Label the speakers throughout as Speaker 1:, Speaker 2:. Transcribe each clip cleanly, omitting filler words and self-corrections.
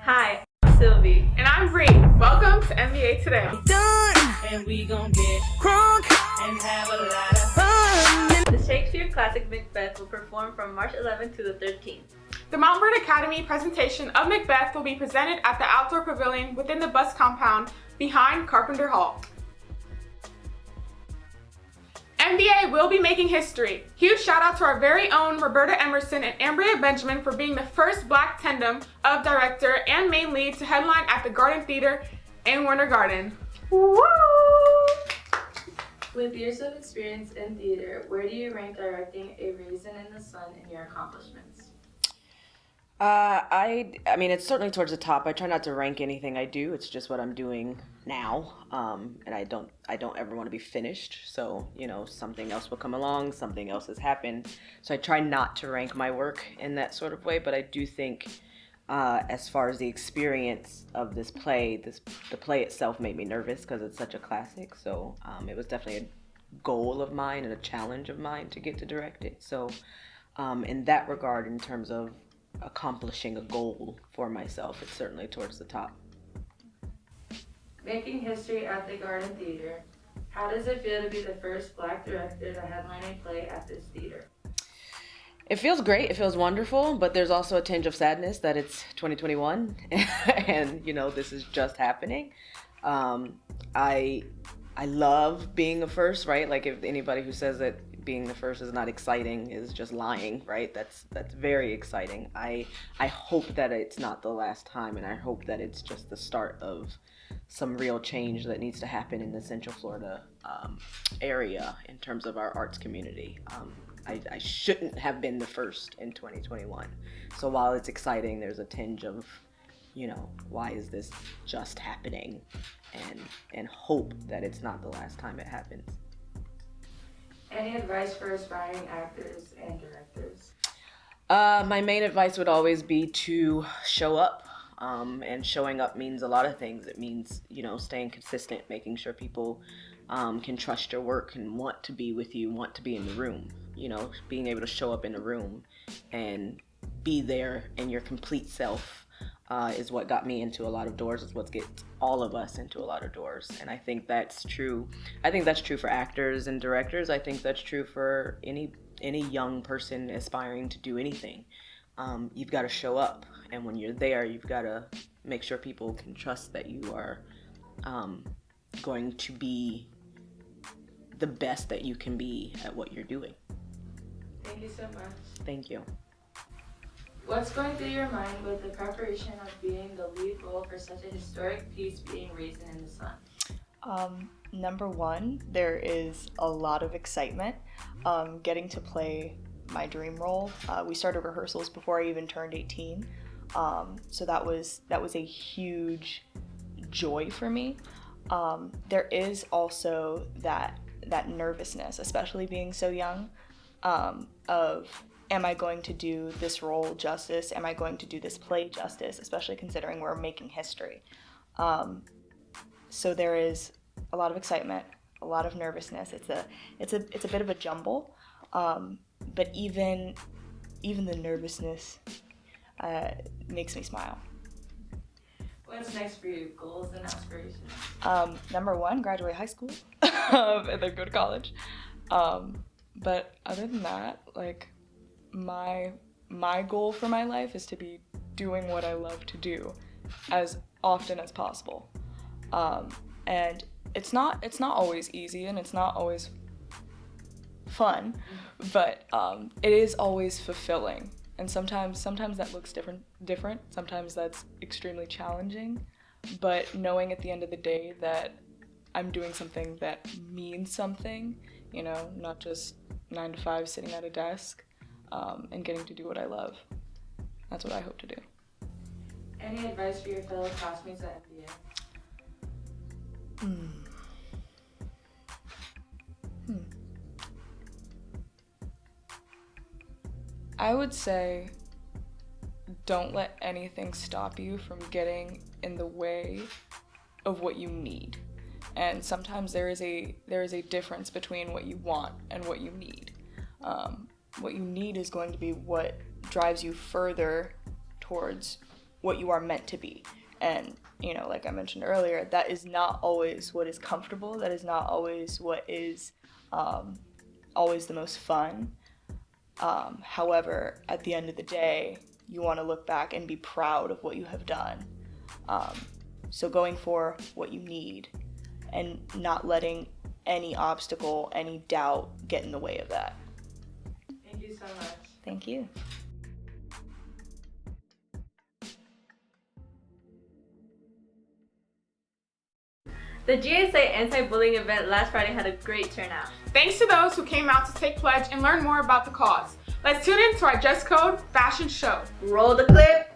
Speaker 1: Hi, I'm Sylvie.
Speaker 2: And I'm Bree. Welcome to MVA Today.
Speaker 3: And we gon' get crunk and have a lot of fun.
Speaker 1: The Shakespeare classic Macbeth will perform from March 11th to the 13th.
Speaker 2: The Mount Vernon Academy presentation of Macbeth will be presented at the outdoor pavilion within the bus compound behind Carpenter Hall. MVA will be making history. Huge shout out to our very own Roberta Emerson and Ambria Benjamin for being the first Black tandem of director and main lead to headline at the Garden Theater in Winter Garden. Woo!
Speaker 4: With years of experience in theater, where do you rank directing A Raisin in the Sun in your accomplishments?
Speaker 5: I mean, it's certainly towards the top. I try not to rank anything I do. It's just what I'm doing now. And I don't ever want to be finished. So, something else will come along, something else has happened. So I try not to rank my work in that sort of way. But I do think, as far as the experience of this play, the play itself made me nervous because it's such a classic. So it was definitely a goal of mine and a challenge of mine to get to direct it. So in that regard, in terms of accomplishing a goal for myself, it's certainly towards the top.
Speaker 4: Making history at the Garden Theater, how does it feel to be the first Black director to headline a play at this theater?
Speaker 5: It feels great. It feels wonderful, but there's also a tinge of sadness that it's 2021 and this is just happening. I love being the first, right? Like, if anybody who says that being the first is not exciting is just lying, right? That's very exciting. I hope that it's not the last time, and I hope that it's just the start of some real change that needs to happen in the Central Florida area in terms of our arts community. I shouldn't have been the first in 2021. So while it's exciting, there's a tinge of, why is this just happening? And hope that it's not the last time it happens.
Speaker 4: Any advice for aspiring actors and directors?
Speaker 5: My main advice would always be to show up. And showing up means a lot of things. It means, staying consistent, making sure people can trust your work and want to be with you, want to be in the room. Being able to show up in the room and be there in your complete self is what got me into a lot of doors. Is what gets all of us into a lot of doors. And I think that's true. I think that's true for actors and directors. I think that's true for any young person aspiring to do anything. You've got to show up, and when you're there, you've got to make sure people can trust that you are going to be the best that you can be at what you're doing.
Speaker 4: Thank you so much.
Speaker 5: Thank you.
Speaker 4: What's going through your mind with the preparation of being the lead role for such a historic piece being Raisin in the Sun?
Speaker 6: Number one, there is a lot of excitement getting to play my dream role. We started rehearsals before I even turned 18, so that was a huge joy for me. There is also that nervousness, especially being so young, of am I going to do this role justice? Am I going to do this play justice? Especially considering we're making history. So there is a lot of excitement, a lot of nervousness. It's a bit of a jumble, but even the nervousness makes me smile.
Speaker 4: What's next for you? Goals and aspirations?
Speaker 6: Number one, graduate high school, and then go to college. But other than that, like, my goal for my life is to be doing what I love to do as often as possible. And it's not always easy, and it's not always fun, but it is always fulfilling. And sometimes that looks different. Sometimes that's extremely challenging, but knowing at the end of the day that I'm doing something that means something, not just 9 to 5 sitting at a desk, and getting to do what I love. That's what I hope to do.
Speaker 4: Any advice for your fellow classmates at MVA?
Speaker 6: I would say don't let anything stop you from getting in the way of what you need. And sometimes there is a difference between what you want and what you need. What you need is going to be what drives you further towards what you are meant to be. And, you know, like I mentioned earlier, that is not always what is comfortable. That is not always what is always the most fun. However, at the end of the day, you want to look back and be proud of what you have done. So going for what you need and not letting any obstacle, any doubt get in the way of that.
Speaker 4: Thank you so much.
Speaker 6: Thank you.
Speaker 1: The GSA anti-bullying event last Friday had a great turnout.
Speaker 2: Thanks to those who came out to take pledge and learn more about the cause. Let's tune in to our Dress Code fashion show.
Speaker 1: Roll the clip.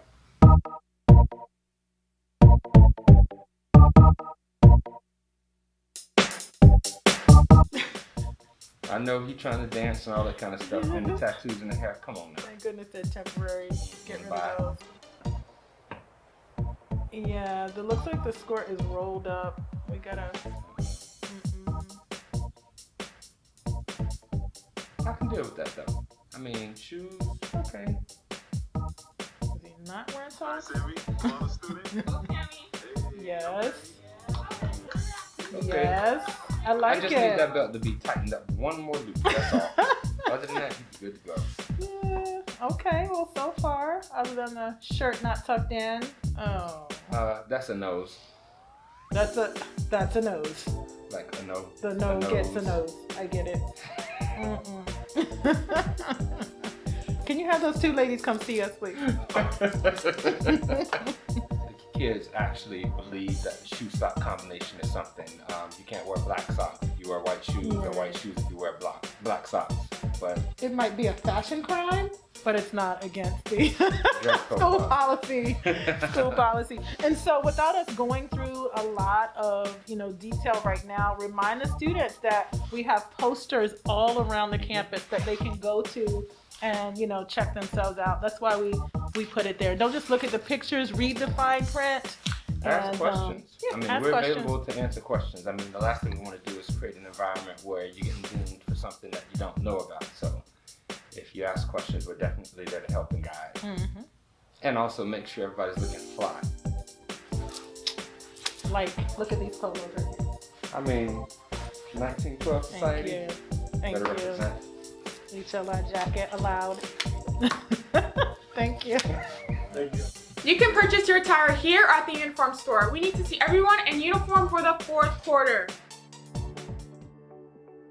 Speaker 7: I know he trying to dance and all that kind of stuff, and the tattoos in the hair. Come on now.
Speaker 8: Thank goodness they're temporary. Get rid
Speaker 7: Bye.
Speaker 8: of those. Yeah, it looks like the skirt is rolled up. We gotta.
Speaker 7: I can deal with that though. I mean, shoes, okay.
Speaker 8: Is he not wearing socks? Yes.
Speaker 7: Okay.
Speaker 8: Yes. I
Speaker 7: I
Speaker 8: like
Speaker 7: just
Speaker 8: it.
Speaker 7: need that belt to be tightened up one more loop. That's all. Other than that, he's good to go.
Speaker 8: Yeah. Okay. Well, so far, other than the shirt not tucked in, oh,
Speaker 7: That's a nose.
Speaker 8: that's a nose.
Speaker 7: Like a nose.
Speaker 8: The nose gets the nose. I get it. Can you have those two ladies come see us, please?
Speaker 7: The kids actually believe that the shoe sock combination is something. You can't wear black socks if you wear white shoes, or white shoes if you wear black socks. But
Speaker 8: It might be a fashion crime, but it's not against the
Speaker 7: dress code
Speaker 8: school
Speaker 7: law.
Speaker 8: policy. School policy. And so, without us going through a lot of detail right now, remind the students that we have posters all around the campus that they can go to and check themselves out. That's why we put it there. Don't just look at the pictures, read the fine print.
Speaker 7: Ask questions.
Speaker 8: Yeah,
Speaker 7: I mean,
Speaker 8: ask
Speaker 7: we're
Speaker 8: questions.
Speaker 7: available to answer questions. I mean, the last thing we want to do is create an environment where you're getting doomed for something that you don't know about. So if you ask questions, we're definitely there to help and guide.
Speaker 8: Mm-hmm.
Speaker 7: And also make sure everybody's looking fly.
Speaker 8: Like, look at these polos right here.
Speaker 7: I mean, 1912
Speaker 8: Thank
Speaker 7: society.
Speaker 8: you. Thank
Speaker 7: Better
Speaker 8: you.
Speaker 7: represent.
Speaker 8: Each of our jacket allowed. Thank you.
Speaker 7: Thank you.
Speaker 2: You can purchase your attire here or at the uniform store. We need to see everyone in uniform for the fourth quarter.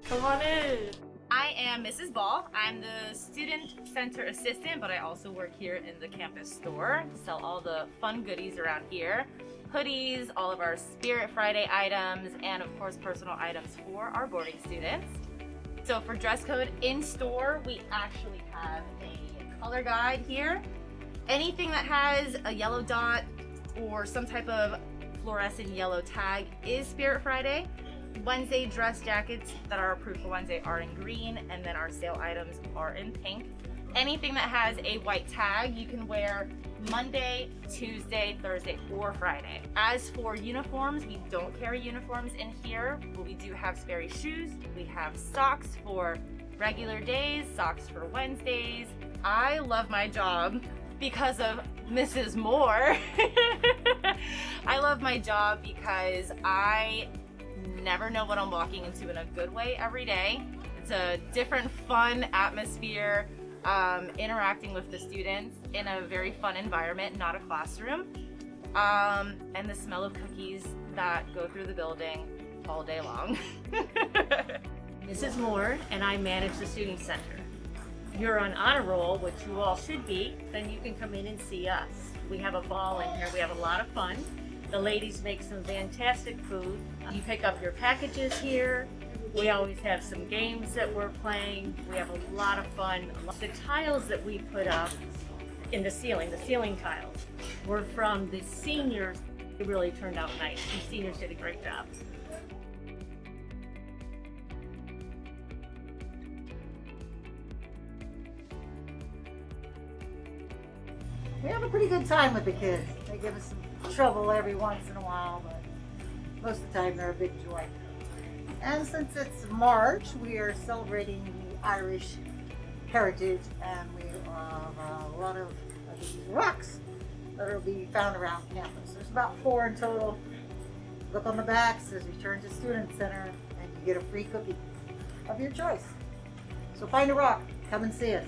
Speaker 8: Come on in.
Speaker 9: I am Mrs. Ball. I'm the student center assistant, but I also work here in the campus store. Sell all the fun goodies around here. Hoodies, all of our Spirit Friday items, and of course personal items for our boarding students. So for dress code in store, we actually have a color guide here. Anything that has a yellow dot or some type of fluorescent yellow tag is Spirit Friday. Wednesday dress jackets that are approved for Wednesday are in green, and then our sale items are in pink. Anything that has a white tag you can wear Monday, Tuesday, Thursday, or Friday. As for uniforms, we don't carry uniforms in here, but we do have Sperry shoes. We have socks for regular days, socks for Wednesdays. I love my job because of Mrs. Moore. I love my job because I never know what I'm walking into in a good way every day. It's a different fun atmosphere, interacting with the students in a very fun environment, not a classroom. And the smell of cookies that go through the building all day long.
Speaker 10: Mrs. Moore, and I manage the Student Center. You're on honor roll, which you all should be, then you can come in and see us. We have a ball in here, we have a lot of fun. The ladies make some fantastic food. You pick up your packages here. We always have some games that we're playing. We have a lot of fun. The tiles that we put up in the ceiling tiles, were from the seniors. It really turned out nice. The seniors did a great job.
Speaker 11: We have a pretty good time with the kids. They give us some trouble every once in a while, but most of the time they're a big joy. And since it's March, we are celebrating the Irish heritage, and we have a lot of these rocks that will be found around campus. There's about 4 in total. Look on the back, says Return to Student Center, and you get a free cookie of your choice. So find a rock, come and see us.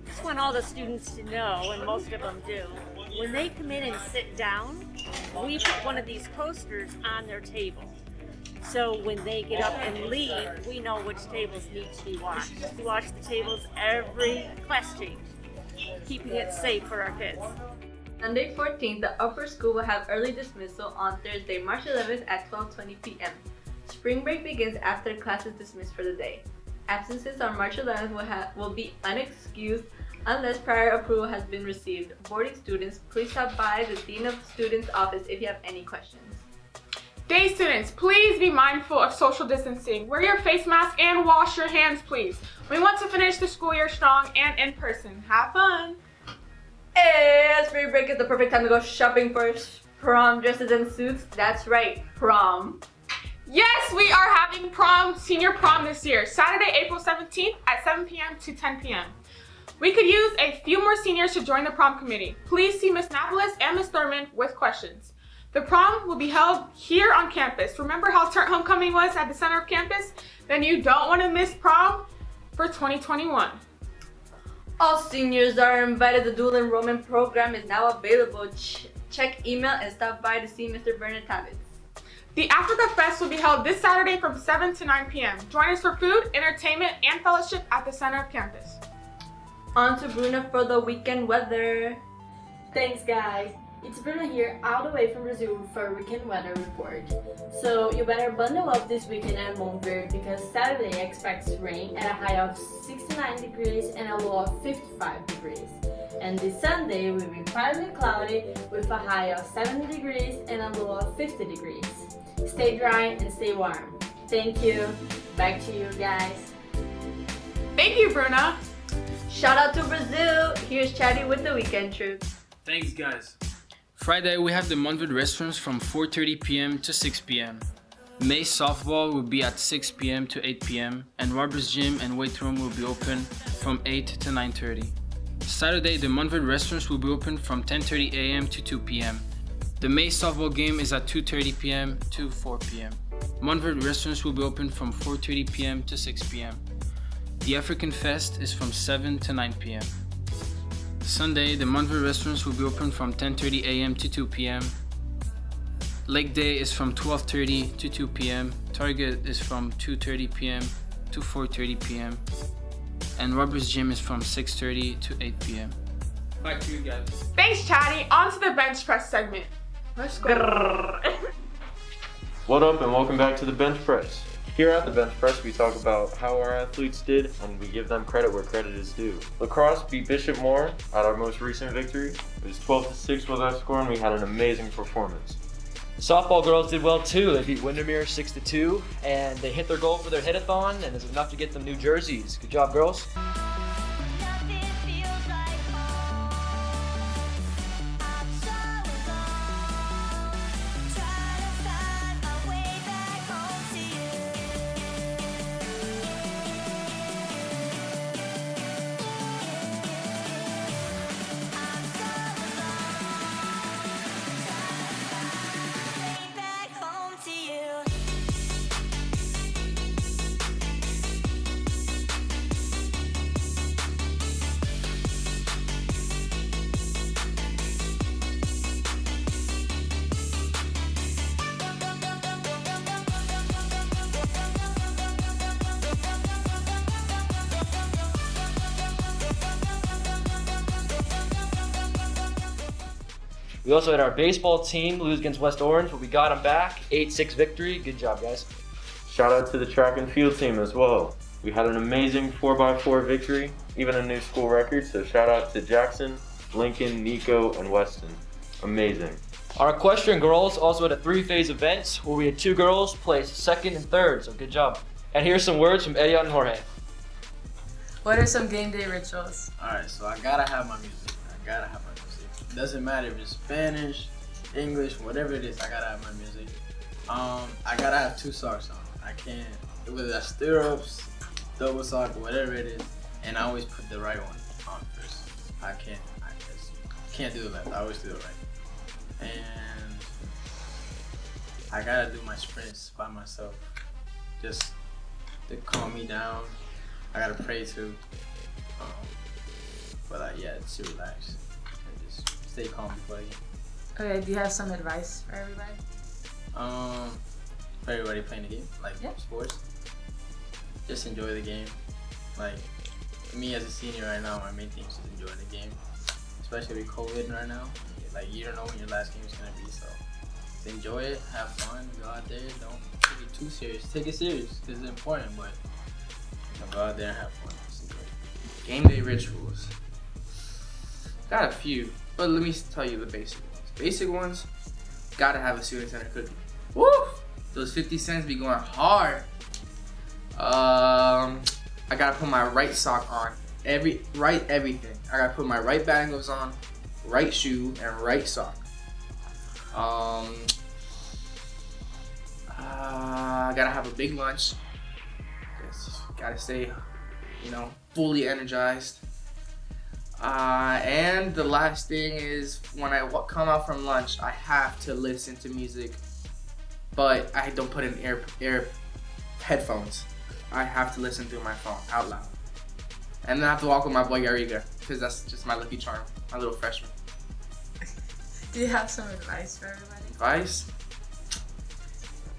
Speaker 10: Just want all the students to know, and most of them do, when they come in and sit down, we put one of these coasters on their table. So when they get up and leave, we know which tables need to be washed. We wash the tables every class change, keeping it safe for our kids.
Speaker 1: Sunday 14th, the upper school will have early dismissal on Thursday, March 11th at 12:20 p.m. Spring break begins after class is dismissed for the day. Absences on March 11th will be unexcused unless prior approval has been received. Boarding students, please stop by the Dean of Students office if you have any questions.
Speaker 2: Day students, please be mindful of social distancing. Wear your face mask and wash your hands, please. We want to finish the school year strong and in person. Have fun!
Speaker 1: Hey, spring break is the perfect time to go shopping for prom dresses and suits. That's right, prom.
Speaker 2: Yes, we are having prom, senior prom this year, Saturday, April 17th at 7 p.m. to 10 p.m. We could use a few more seniors to join the prom committee. Please see Ms. Napolis and Ms. Thurman with questions. The prom will be held here on campus. Remember how Turnt Homecoming was at the center of campus? Then you don't want to miss prom for 2021.
Speaker 1: All seniors are invited. The dual enrollment program is now available. Check email and stop by to see Mr. Bernard Tavis.
Speaker 2: The Africa Fest will be held this Saturday from 7 to 9 p.m. Join us for food, entertainment, and fellowship at the center of campus.
Speaker 1: On to Bruna for the weekend weather.
Speaker 4: Thanks guys. It's Bruno here, all the way from Brazil for a weekend weather report. So you better bundle up this weekend at Montverde because Saturday expects rain at a high of 69 degrees and a low of 55 degrees. And this Sunday will be partly cloudy with a high of 70 degrees and a low of 50 degrees. Stay dry and stay warm. Thank you. Back to you guys.
Speaker 2: Thank you, Bruna.
Speaker 1: Shout out to Brazil. Here's Chatty with the weekend trip.
Speaker 12: Thanks guys. Friday we have the Montverde restrooms from 4:30 p.m. to 6 p.m. May softball will be at 6 p.m. to 8 p.m. and Robert's gym and weight room will be open from 8 to 9:30. Saturday the Montverde restrooms will be open from 10:30 a.m. to 2 p.m. The May softball game is at 2:30 p.m. to 4 p.m. Montverde restrooms will be open from 4:30 p.m. to 6 p.m. The African Fest is from 7 to 9 p.m. Sunday, the Montverde restaurants will be open from 10:30 a.m. to 2 p.m. Lake Day is from 12:30 to 2 p.m. Target is from 2:30 p.m. to 4:30 p.m. And Robert's Gym is from 6:30 to 8 p.m. Back to you guys.
Speaker 2: Thanks, Chatty. On to the bench press segment. Let's go.
Speaker 13: What up and welcome back to the bench press. Here at the bench press, we talk about how our athletes did and we give them credit where credit is due. Lacrosse beat Bishop Moore at our most recent victory. It was 12-6 was our score and we had an amazing performance.
Speaker 14: The softball girls did well too. They beat Windermere 6-2 and they hit their goal for their hit-a-thon and it's enough to get them new jerseys. Good job, girls. We also had our baseball team lose against West Orange, but we got them back. 8-6 victory. Good job, guys.
Speaker 13: Shout out to the track and field team as well. We had an amazing 4x4 victory, even a new school record, so shout out to Jackson, Lincoln, Nico, and Weston. Amazing.
Speaker 14: Our equestrian girls also had a 3-phase event where we had 2 girls place 2nd and 3rd, so good job. And here's some words from Eliot and Jorge.
Speaker 15: What are some game day rituals?
Speaker 16: Alright, so I gotta have my music. Doesn't matter if it's Spanish, English, whatever it is, I gotta have my music. I gotta have 2 socks on. I can't, whether that's stirrups, double sock, whatever it is, and I always put the right one on first. I just can't do the left. I always do the right. And I gotta do my sprints by myself, just to calm me down. I gotta pray too. But yeah, just to relax and just stay calm before I get.
Speaker 15: Okay, do you have some advice for everybody?
Speaker 16: For everybody playing the game, like sports, just enjoy the game. Like me as a senior right now, my main thing is just enjoy the game, especially with COVID right now. Like you don't know when your last game is gonna be, so just enjoy it, have fun, go out there. Don't take it too serious. Take it serious because it's important, but go out there and have fun. Just enjoy it.
Speaker 17: Game day rituals. Got a few, but let me tell you the basic ones. Basic ones, gotta have a student center cookie. Woo! Those 50 cents be going hard. I gotta put my right sock on. Everything. I gotta put my right batting gloves on, right shoe, and right sock. I gotta have a big lunch. Just gotta stay, fully energized. And the last thing is when I come out from lunch, I have to listen to music, but I don't put in ear headphones. I have to listen through my phone out loud. And then I have to walk with my boy Yariga, because that's just my lucky charm, my little freshman.
Speaker 15: Do you have some advice for everybody?
Speaker 17: Advice?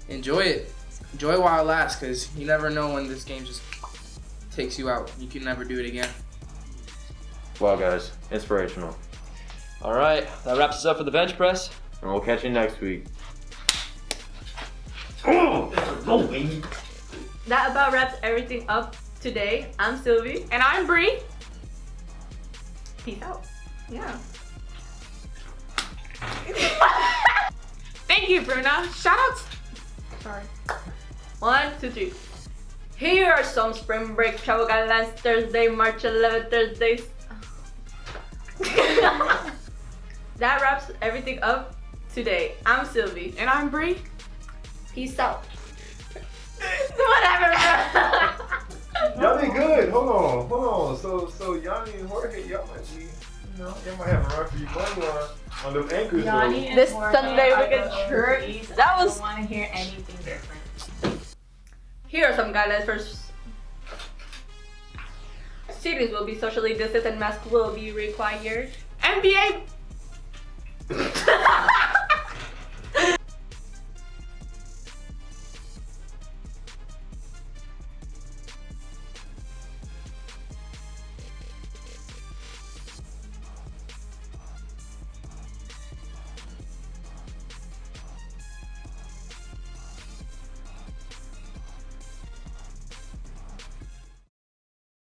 Speaker 17: Enjoy it. Enjoy it while it lasts, because you never know when this game just takes you out. You can never do it again.
Speaker 13: Wow, guys, inspirational.
Speaker 14: All right, that wraps us up for the bench press.
Speaker 13: And we'll catch you next week.
Speaker 1: That about wraps everything up today. I'm Sylvie.
Speaker 2: And I'm Bree.
Speaker 1: Peace out. Yeah.
Speaker 2: Thank you, Bruna. Shout out. Sorry.
Speaker 1: 1, 2, 3. Here are some spring break travel guidelines. Thursday, March 11th, Thursdays. That wraps everything up today. I'm Sylvie.
Speaker 2: And I'm Bree.
Speaker 1: Peace out. Whatever.
Speaker 7: Y'all did good. Hold on. So Yanni and Jorge, y'all might be, y'all might have a run for your money on the anchors.
Speaker 1: Yanni and this Jorge Sunday we're gonna church. That was.
Speaker 9: I don't want to hear anything different.
Speaker 1: Here are some guidelines for students will be socially distanced and masks will be required.
Speaker 2: MVA